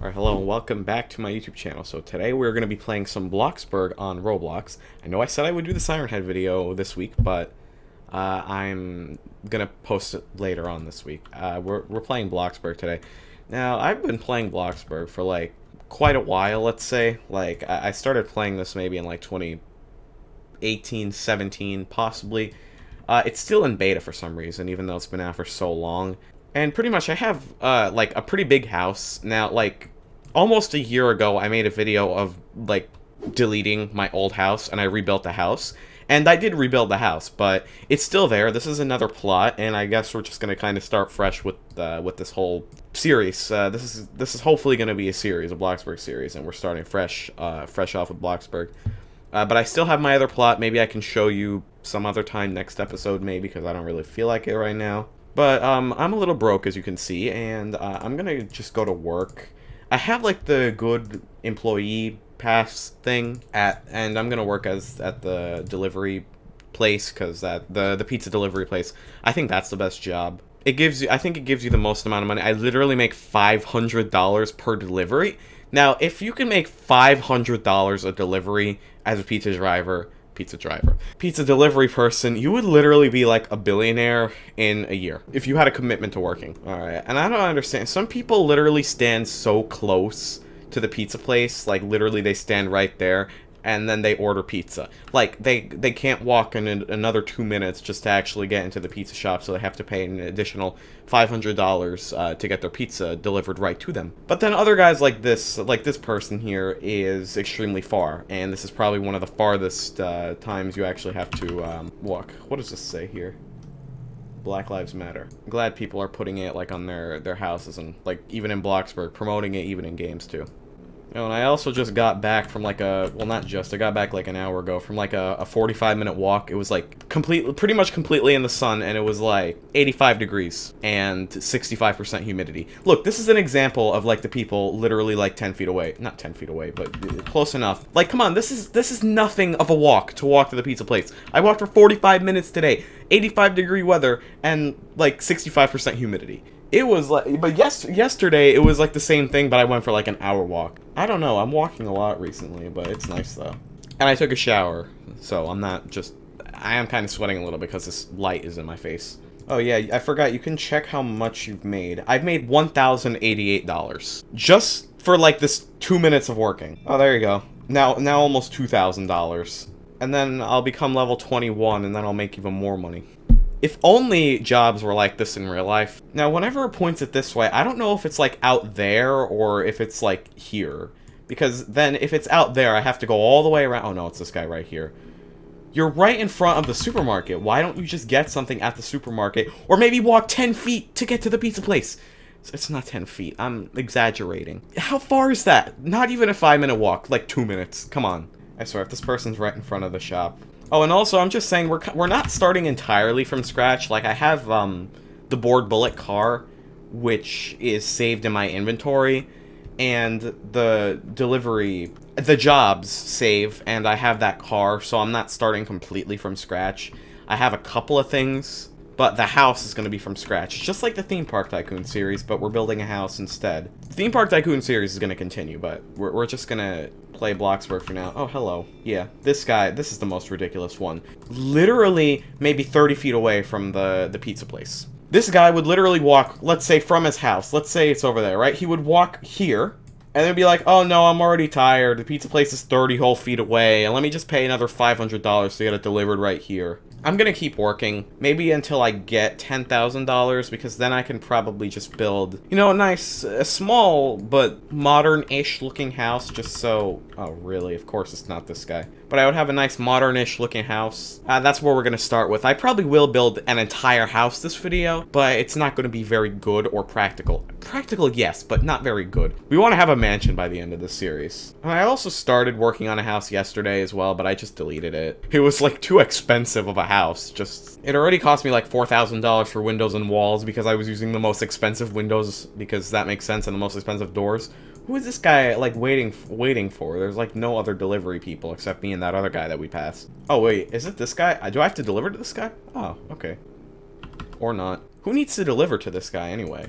Alright, hello and welcome back to my YouTube channel. So today we're going to be playing some Bloxburg on Roblox. I know I said I would do the Siren Head video this week, but I'm going to post it later on this week. We're playing Bloxburg today. Now, I've been playing Bloxburg for like quite a while, let's say. Like, I started playing this maybe in like 2018, 17, possibly. It's still in beta for some reason, even though it's been out for so long. And pretty much I have, like, a pretty big house. Now, like, almost a year ago, I made a video of, like, deleting my old house, and I rebuilt the house. And I did rebuild the house, but it's still there. This is another plot, and I guess we're just gonna kind of start fresh with this whole series. This is hopefully gonna be a series, a Bloxburg series, and we're starting fresh off with Bloxburg. But I still have my other plot. Maybe I can show you some other time next episode, maybe, because I don't really feel like it right now. But I'm a little broke, as you can see, and I'm gonna just go to work. I have like the good employee pass thing and I'm gonna work at the delivery place, because the pizza delivery place, I think that's the best job. I think it gives you the most amount of money. I literally make $500 per delivery. Now, if you can make $500 a delivery as a pizza delivery person, you would literally be like a billionaire in a year if you had a commitment to working. All right, and I don't understand. Some people literally stand so close to the pizza place, like literally they stand right there, and then they order pizza. Like, they can't walk in another 2 minutes just to actually get into the pizza shop, so they have to pay an additional $500 to get their pizza delivered right to them. But then other guys like this person here is extremely far, and this is probably one of the farthest times you actually have to walk. What does this say here? Black Lives Matter. I'm glad people are putting it like on their houses, and like even in Bloxburg, promoting it even in games too. Oh, and I also just got back from like I got back like an hour ago from like a 45-minute walk. It was like pretty much completely in the sun, and it was like 85 degrees and 65% humidity. Look, this is an example of like the people literally like 10 feet away. Not 10 feet away, but close enough. Like, come on, this is nothing of a walk to walk to the pizza place. I walked for 45 minutes today, 85-degree weather, and like 65% humidity. It was like, but yesterday it was like the same thing, but I went for like an hour walk. I don't know, I'm walking a lot recently, but it's nice though. And I took a shower, so I am kind of sweating a little because this light is in my face. Oh yeah, I forgot, you can check how much you've made. I've made $1,088. Just for like this 2 minutes of working. Oh, there you go. Now almost $2,000. And then I'll become level 21, and then I'll make even more money. If only jobs were like this in real life. Now, whenever it points it this way, I don't know if it's like out there or if it's like here. Because then if it's out there, I have to go all the way around. Oh no, it's this guy right here. You're right in front of the supermarket. Why don't you just get something at the supermarket? Or maybe walk 10 feet to get to the pizza place. It's not 10 feet. I'm exaggerating. How far is that? Not even a 5-minute walk. Like 2 minutes. Come on. I swear, if this person's right in front of the shop. Oh, and also, I'm just saying, we're not starting entirely from scratch. Like, I have, the board bullet car, which is saved in my inventory, and the jobs save, and I have that car, so I'm not starting completely from scratch. I have a couple of things, but the house is going to be from scratch. It's just like the Theme Park Tycoon series, but we're building a house instead. The Theme Park Tycoon series is going to continue, but we're just going to play Bloxburg for now. Oh, hello. Yeah, this guy, this is the most ridiculous one. Literally, maybe 30 feet away from the pizza place. This guy would literally walk, let's say, from his house. Let's say it's over there, right? He would walk here, and then be like, oh no, I'm already tired. The pizza place is 30 whole feet away, and let me just pay another $500 to get it delivered right here. I'm gonna keep working, maybe until I get $10,000, because then I can probably just build, you know, a small, but modern-ish looking house, just so... Oh, really? Of course it's not this guy. But I would have a nice modern-ish looking house. That's where we're gonna start with. I probably will build an entire house this video, but it's not gonna be very good or practical. Practical, yes, but not very good. We want to have a mansion by the end of this series. I also started working on a house yesterday as well, but I just deleted it. It was, like, too expensive of a house. It already cost me like $4,000 for windows and walls because I was using the most expensive windows, because that makes sense, and the most expensive doors. Who is this guy like waiting for? There's like no other delivery people except me and that other guy that we passed. Oh wait, is it this guy? Do I have to deliver to this guy? Oh, okay. Or not. Who needs to deliver to this guy anyway?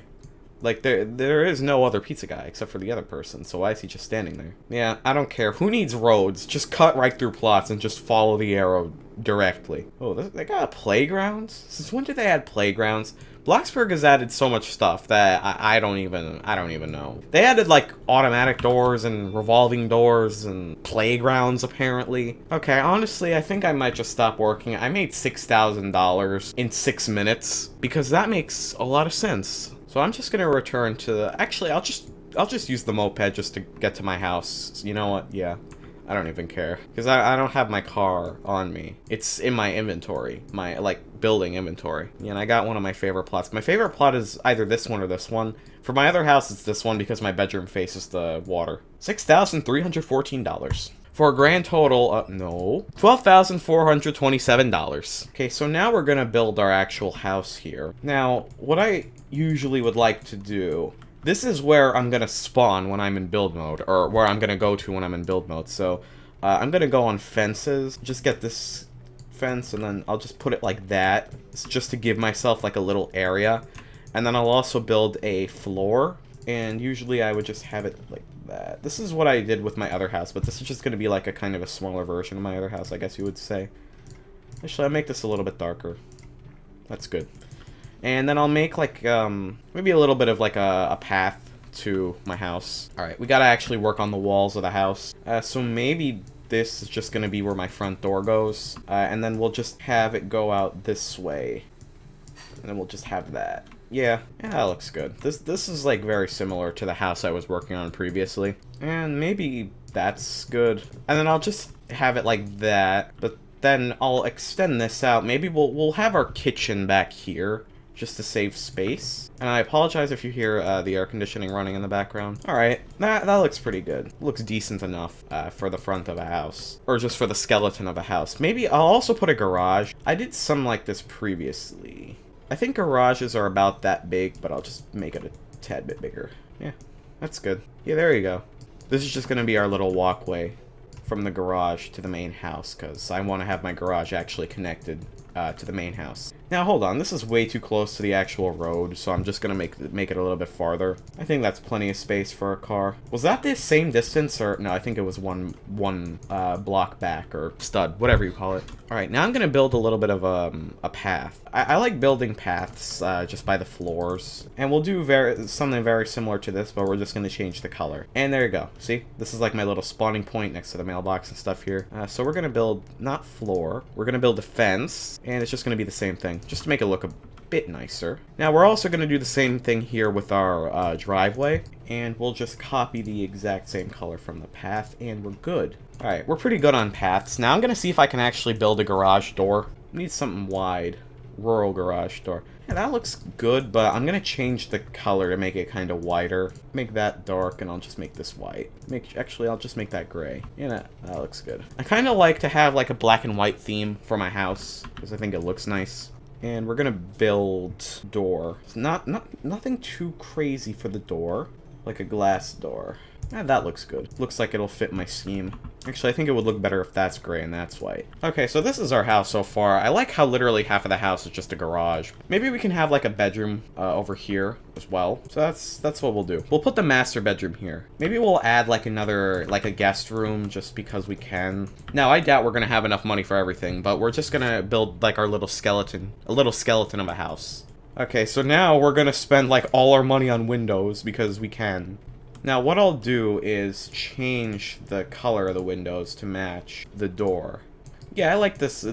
Like, there is no other pizza guy except for the other person, so why is he just standing there? Yeah, I don't care. Who needs roads? Just cut right through plots and just follow the arrow directly. Oh, they got playgrounds? Since when did they add playgrounds? Bloxburg has added so much stuff that I don't even know. They added, like, automatic doors and revolving doors and playgrounds, apparently. Okay, honestly, I think I might just stop working. I made $6,000 in 6 minutes, because that makes a lot of sense. So I'm just gonna return to the... Actually, I'll just use the moped just to get to my house. You know what? Yeah. I don't even care. Because I don't have my car on me. It's in my inventory. My, like, building inventory. Yeah, and I got one of my favorite plots. My favorite plot is either this one or this one. For my other house, it's this one because my bedroom faces the water. $6,314. For a grand total, no. $12,427. Okay, so now we're gonna build our actual house here. Now, what I usually would like to do... This is where I'm gonna spawn when I'm in build mode, or where I'm gonna go to when I'm in build mode. So, I'm gonna go on fences, just get this fence, and then I'll just put it like that. It's just to give myself like a little area. And then I'll also build a floor, and usually I would just have it like that. This is what I did with my other house, but this is just gonna be like a kind of a smaller version of my other house, I guess you would say. Actually, I'll make this a little bit darker. That's good. And then I'll make, like, maybe a little bit of, like, a path to my house. Alright, we gotta actually work on the walls of the house. So maybe this is just gonna be where my front door goes. And then we'll just have it go out this way. And then we'll just have that. Yeah, that looks good. This is, like, very similar to the house I was working on previously. And maybe that's good. And then I'll just have it like that. But then I'll extend this out. Maybe we'll have our kitchen back here, just to save space. And I apologize if you hear the air conditioning running in the background. Alright, that looks pretty good. Looks decent enough for the front of a house. Or just for the skeleton of a house. Maybe I'll also put a garage. I did some like this previously. I think garages are about that big, but I'll just make it a tad bit bigger. Yeah, that's good. Yeah, there you go. This is just gonna be our little walkway from the garage to the main house, because I want to have my garage actually connected to the main house. Now, hold on. This is way too close to the actual road, so I'm just gonna make it a little bit farther. I think that's plenty of space for a car. Was that the same distance, or... No, I think it was one block back, or stud, whatever you call it. Alright, now I'm gonna build a little bit of a path. I like building paths just by the floors. And we'll do something very similar to this, but we're just gonna change the color. And there you go. See? This is like my little spawning point next to the mailbox and stuff here. So we're gonna build, not floor, we're gonna build a fence, and it's just gonna be the same thing, just to make it look a bit nicer. Now, we're also going to do the same thing here with our driveway, and we'll just copy the exact same color from the path, and we're good. Alright, we're pretty good on paths. Now I'm going to see if I can actually build a garage door. Need something wide. Rural garage door. Yeah, that looks good, but I'm going to change the color to make it kind of wider. Make that dark, and I'll just make this white. Actually, I'll just make that gray. Yeah, that looks good. I kind of like to have like a black and white theme for my house, because I think it looks nice. And we're gonna build door. It's nothing too crazy for the door, like a glass door. Yeah, that looks good. Looks like it'll fit my scheme. Actually, I think it would look better if that's gray and that's white. Okay, so this is our house so far. I like how literally half of the house is just a garage. Maybe we can have like a bedroom over here as well. So that's what we'll do. We'll put the master bedroom here. Maybe we'll add like another, like a guest room just because we can. Now, I doubt we're gonna have enough money for everything, but we're just gonna build like our little skeleton, a little skeleton of a house. Okay, so now we're gonna spend like all our money on windows because we can. Now, what I'll do is change the color of the windows to match the door. Yeah, I like this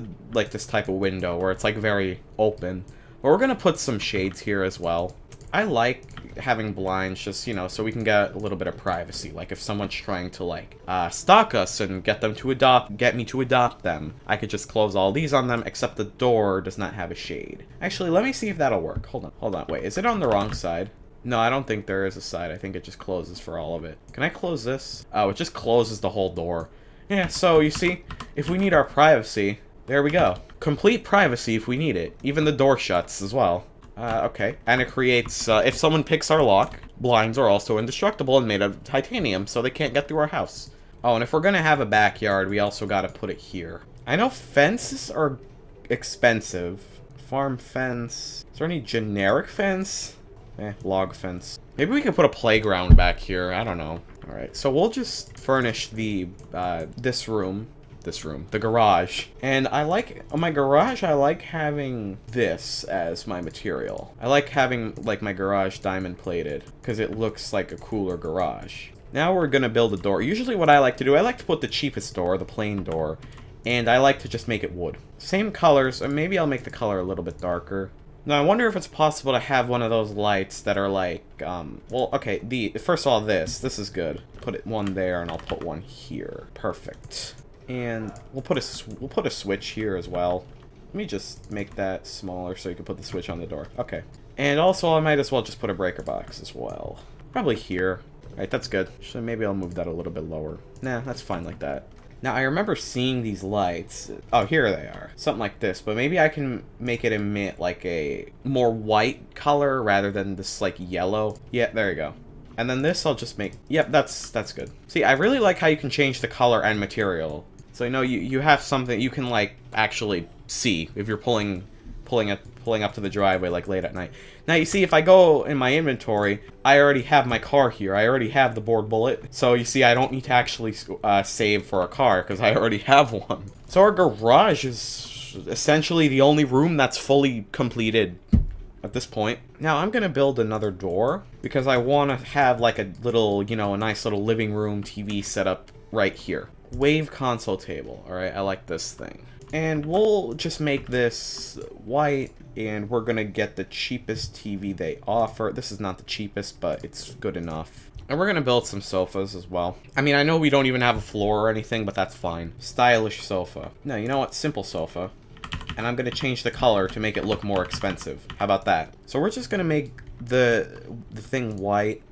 type of window where it's like very open. But we're gonna put some shades here as well. I like having blinds just, you know, so we can get a little bit of privacy. Like if someone's trying to like stalk us and get me to adopt them, I could just close all these on them, except the door does not have a shade. Actually, let me see if that'll work. Hold on, wait, is it on the wrong side? No, I don't think there is a side. I think it just closes for all of it. Can I close this? Oh, it just closes the whole door. Yeah, so you see, if we need our privacy, there we go. Complete privacy if we need it. Even the door shuts as well. Okay. And it creates, if someone picks our lock, blinds are also indestructible and made of titanium, so they can't get through our house. Oh, and if we're gonna have a backyard, we also gotta put it here. I know fences are expensive. Farm fence. Is there any generic fence? Log fence. Maybe we could put a playground back here. I don't know. All right, so we'll just furnish the this room, the garage. And I like my garage. I like having this as my material. I like having like my garage diamond plated because it looks like a cooler garage. Now we're gonna build a door. Usually, what I like to do, I like to put the cheapest door, the plain door, and I like to just make it wood. Same colors, or maybe I'll make the color a little bit darker. Now, I wonder if it's possible to have one of those lights that are like, well, okay, first of all, this is good. Put it one there, and I'll put one here. Perfect. And we'll put a switch here as well. Let me just make that smaller so you can put the switch on the door. Okay. And also, I might as well just put a breaker box as well. Probably here. Right, that's good. So maybe I'll move that a little bit lower. Nah, that's fine like that. Now, I remember seeing these lights. Oh, here they are. Something like this. But maybe I can make it emit, like, a more white color rather than this, like, yellow. Yeah, there you go. And then this I'll just make... Yep, that's good. See, I really like how you can change the color and material. So, you know, you have something you can, like, actually see if you're pulling up to the driveway, like, late at night. Now, you see, if I go in my inventory, I already have my car here. I already have the board bullet. So, you see, I don't need to actually save for a car, because I already have one. So, our garage is essentially the only room that's fully completed at this point. Now, I'm going to build another door, because I want to have, like, a little, you know, a nice little living room TV setup right here. Wave console table. Alright, I like this thing. And we'll just make this white, and we're gonna get the cheapest TV they offer. This is not the cheapest, but it's good enough. And we're gonna build some sofas as well. I mean, I know we don't even have a floor or anything, but that's fine. Stylish sofa. No, you know what? Simple sofa. And I'm gonna change the color to make it look more expensive. How about that? So we're just gonna make the thing white,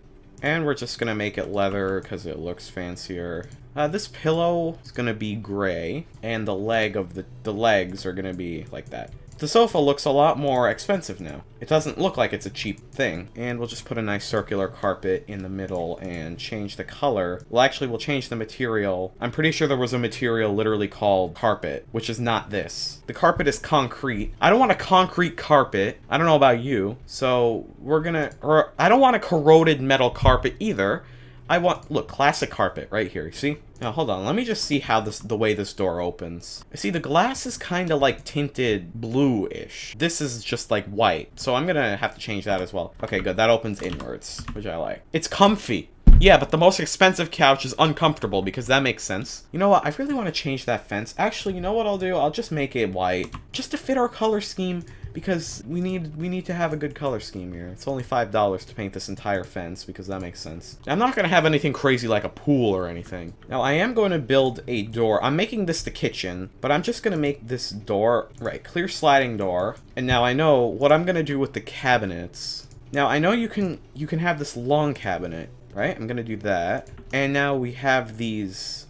and we're just gonna make it leather because it looks fancier. This pillow is gonna be gray, and the legs are gonna be like that. The sofa looks a lot more expensive now. It doesn't look like it's a cheap thing. And we'll just put a nice circular carpet in the middle and change the color. Well, actually, we'll change the material. I'm pretty sure there was a material literally called carpet, which is not this. The carpet is concrete. I don't want a concrete carpet. I don't know about you. So I don't want a corroded metal carpet either. I want, look, classic carpet right here, you see? Now, hold on, let me just see how the way this door opens. See, the glass is kind of like tinted blue-ish. This is just like white, so I'm gonna have to change that as well. Okay, good, that opens inwards, which I like. It's comfy. Yeah, but the most expensive couch is uncomfortable because that makes sense. You know what, I really want to change that fence. Actually, you know what I'll do? I'll just make it white, just to fit our color scheme. Because we need to have a good color scheme here. It's only $5 to paint this entire fence, because that makes sense. I'm not going to have anything crazy like a pool or anything. Now, I am going to build a door. I'm making this the kitchen, but I'm just going to make this door, right, clear sliding door. And now I know what I'm going to do with the cabinets. Now, I know you can have this long cabinet, right? I'm going to do that. And now we have these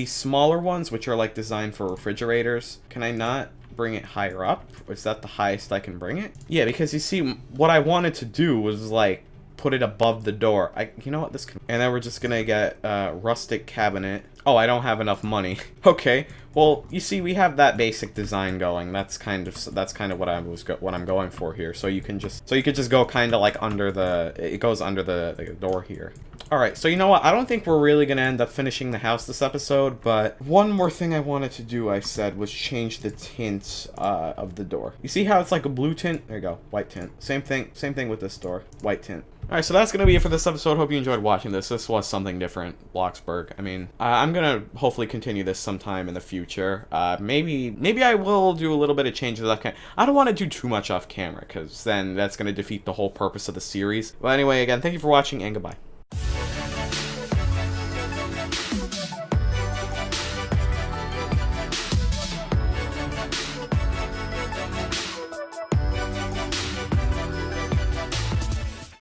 smaller ones, which are like designed for refrigerators. Can I not bring it higher up? Or is that the highest I can bring it? Yeah, because you see, what I wanted to do was like put it above the door. You know what, and then we're just gonna get a rustic cabinet. Oh, I don't have enough money. Okay, well, you see, we have that basic design going. That's kind of what I'm going for here. So you could just go kind of like it goes under the door here. Alright, so you know what? I don't think we're really going to end up finishing the house this episode, but one more thing I wanted to do, I said, was change the tint of the door. You see how it's like a blue tint? There you go, white tint. Same thing with this door, white tint. Alright, so that's going to be it for this episode. Hope you enjoyed watching this. This was something different, Bloxburg. I mean, I'm going to hopefully continue this sometime in the future. Maybe I will do a little bit of changes off camera. I don't want to do too much off camera, because then that's going to defeat the whole purpose of the series. But anyway, again, thank you for watching, and goodbye.